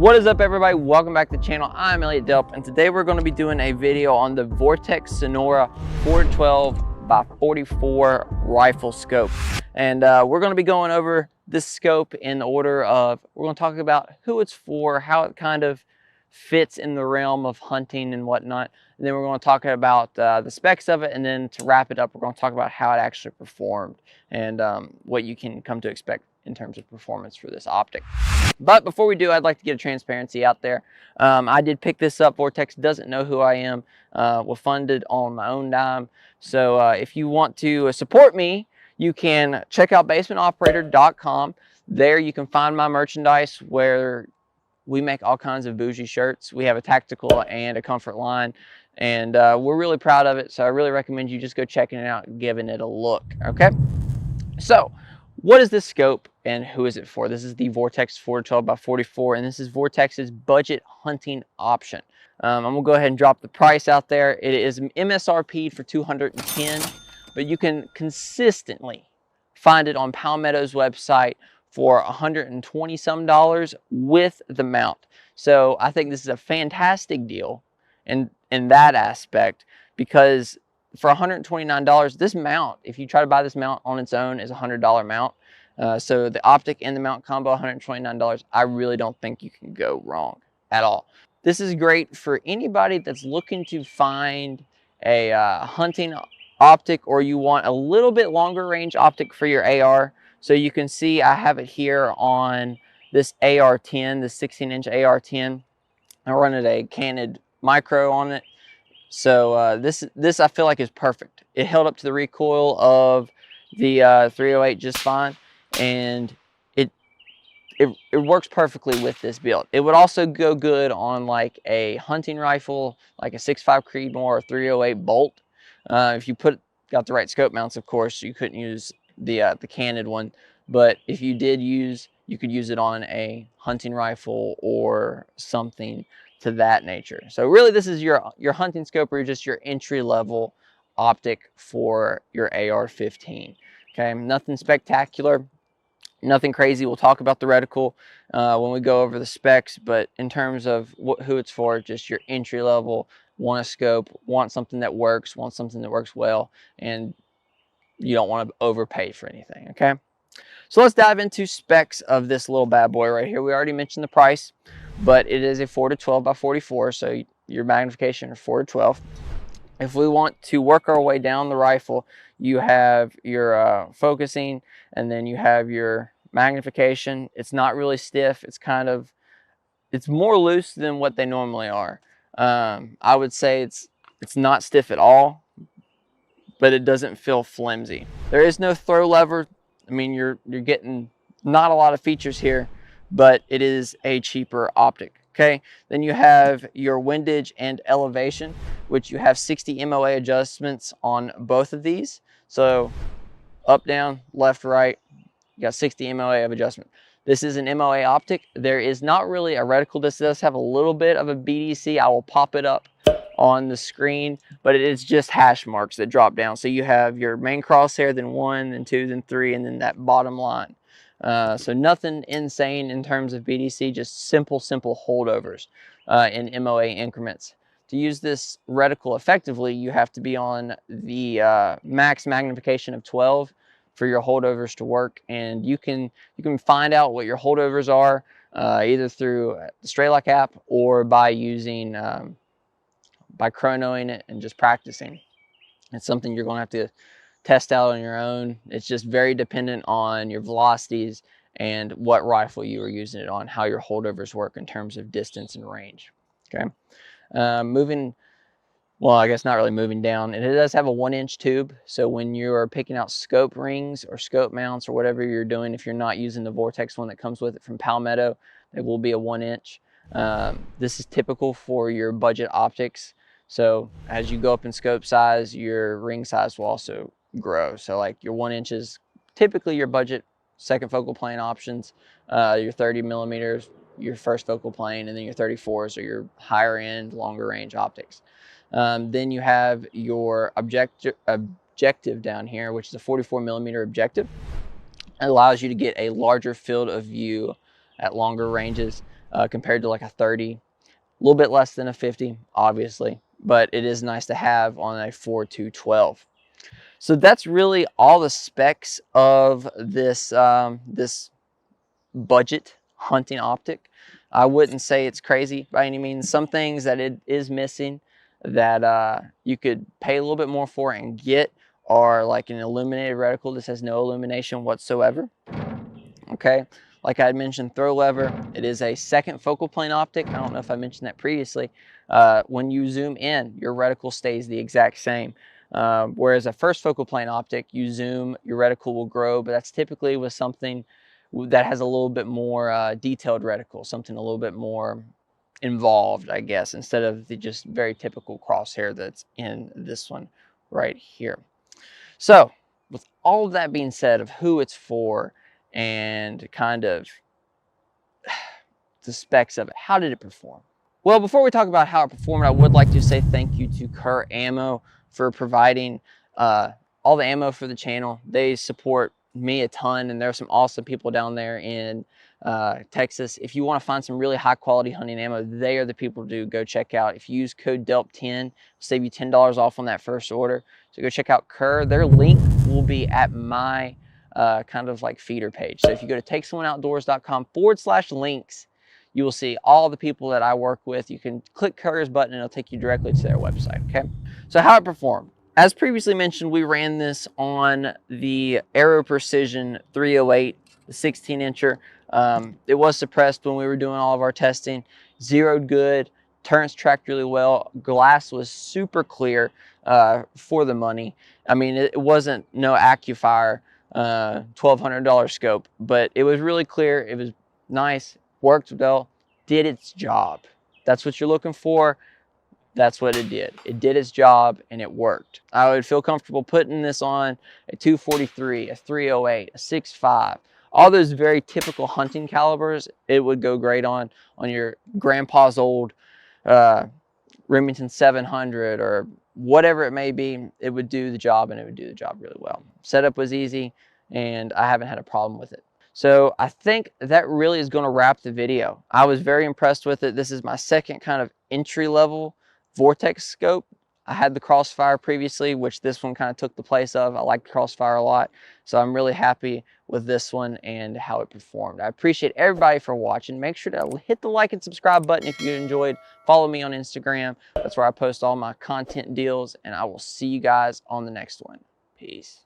What is up, everybody? Welcome back to the channel. I'm Elliot Delp, and today we're going to be doing a video on the Vortex Sonora 412 by 44 rifle scope. And we're going to be going over this scope in the order of, we're going to talk about who it's for, how it kind of fits in the realm of hunting and whatnot. And then we're going to talk about the specs of it, and then to wrap it up, we're going to talk about how it actually performed and what you can come to expect in terms of performance for this optic. But before we do, I'd like to get a transparency out there. I did pick this up. Vortex doesn't know who I am. Was funded on my own dime. So if you want to support me, you can check out basementoperator.com. There you can find my merchandise where we make all kinds of bougie shirts. We have a tactical and a comfort line, and we're really proud of it. So I really recommend you just go checking it out and giving it a look, okay? So what is this scope and who is it for? This is the Vortex 412 by 44, and this is Vortex's budget hunting option. I'm gonna go ahead and drop the price out there. It is MSRP for $210, but you can consistently find it on Palmetto's website for $120 some with the mount. So I think this is a fantastic deal in that aspect, because for $129, this mount, if you try to buy this mount on its own, is a $100 mount. So the optic and the mount combo, $129. I really don't think you can go wrong at all. This is great for anybody that's looking to find a hunting optic, or you want a little bit longer range optic for your AR. So you can see I have it here on this AR-10, the 16-inch AR-10. I run it a Canon micro on it. So this I feel like is perfect. It held up to the recoil of the 308 just fine, and it works perfectly with this build. It would also go good on like a hunting rifle, like a 6.5 Creedmoor or 308 bolt. If you got the right scope mounts, of course, you couldn't use the Canon one, but if you did use, you could use it on a hunting rifle or something to that nature. So really, this is your hunting scope, or just your entry-level optic for your AR-15. Okay, nothing spectacular, nothing crazy. We'll talk about the reticle when we go over the specs, but in terms of who it's for, just your entry-level, want a scope, want something that works, well, and you don't want to overpay for anything, okay? So let's dive into specs of this little bad boy right here. We already mentioned the price, but it is a 4-12 by 44, so your magnification is 4-12. If we want to work our way down the rifle, you have your focusing, and then you have your magnification. It's not really stiff. It's more loose than what they normally are. I would say it's not stiff at all, but it doesn't feel flimsy. There is no throw lever. I mean, you're getting not a lot of features here, but it is a cheaper optic. Okay, then you have your windage and elevation, which you have 60 MOA adjustments on both of these. So up, down, left, right, you got 60 MOA of adjustment. This is an MOA optic. There is not really a reticle. This does have a little bit of a BDC. I will pop it up on the screen, but it is just hash marks that drop down. So you have your main crosshair, then 1, then 2, then 3, and then that bottom line. So nothing insane in terms of BDC, just simple holdovers in MOA increments. To use this reticle effectively, you have to be on the max magnification of 12 for your holdovers to work, and you can find out what your holdovers are either through the Straylock app or by using by chronoing it and just practicing. It's something you're going to have to test out on your own. It's just very dependent on your velocities and what rifle you are using it on, how your holdovers work in terms of distance and range. Okay, well, I guess not really moving down. It does have a 1-inch tube, so when you're picking out scope rings or scope mounts or whatever you're doing, if you're not using the Vortex one that comes with it from Palmetto, it will be a 1-inch. This is typical for your budget optics. So as you go up in scope size, your ring size will also grow. So like your 1 inch is typically your budget second focal plane options, your 30 millimeters, your first focal plane, and then your 34s are your higher end, longer range optics. Then you have your objective down here, which is a 44 millimeter objective. It allows you to get a larger field of view at longer ranges. compared to like a 30, a little bit less than a 50, obviously, but it is nice to have on a 4-2-12. So that's really all the specs of this this budget hunting optic. I wouldn't say it's crazy by any means. Some things that it is missing that you could pay a little bit more for and get are like an illuminated reticle. This has no illumination whatsoever. Okay, like I had mentioned, throw lever. It is a second focal plane optic. I don't know if I mentioned that previously. When you zoom in, your reticle stays the exact same. Whereas a first focal plane optic, you zoom, your reticle will grow, but that's typically with something that has a little bit more detailed reticle, something a little bit more involved, I guess, instead of the just very typical crosshair that's in this one right here. So with all of that being said of who it's for and kind of the specs of it, how did it perform? Well, before we talk about how it performed, I would like to say thank you to Kerr Ammo for providing all the ammo for the channel. They support me a ton, and there are some awesome people down there in Texas. If you want to find some really high quality hunting ammo, they are the people to go check out. If you use code DELP10, it'll save you $10 off on that first order. So go check out Kerr. Their link will be at my kind of like feeder page. So if you go to takesomeoneoutdoors.com/links, you will see all the people that I work with. You can click Kerr's button and it'll take you directly to their website, okay? So how it performed. As previously mentioned, we ran this on the Aero Precision 308, the 16-incher. It was suppressed when we were doing all of our testing. Zeroed good, turns tracked really well. Glass was super clear for the money. I mean, it wasn't no AccuFire $1,200 scope, but it was really clear. It was nice, worked well, did its job. That's what you're looking for. That's what it did. It did its job and it worked. I would feel comfortable putting this on a 243, a 308, a 6.5, all those very typical hunting calibers. It would go great on your grandpa's old Remington 700 or whatever it may be. It would do the job, and it would do the job really well. Setup was easy and I haven't had a problem with it. So I think that really is going to wrap the video. I was very impressed with it. This is my second kind of entry level Vortex scope. I had the Crossfire previously, which this one kind of took the place of. I like Crossfire a lot, so I'm really happy with this one and how it performed. I appreciate everybody for watching. Make sure to hit the like and subscribe button if you enjoyed. Follow me on Instagram. That's where I post all my content deals, and I will see you guys on the next one. Peace.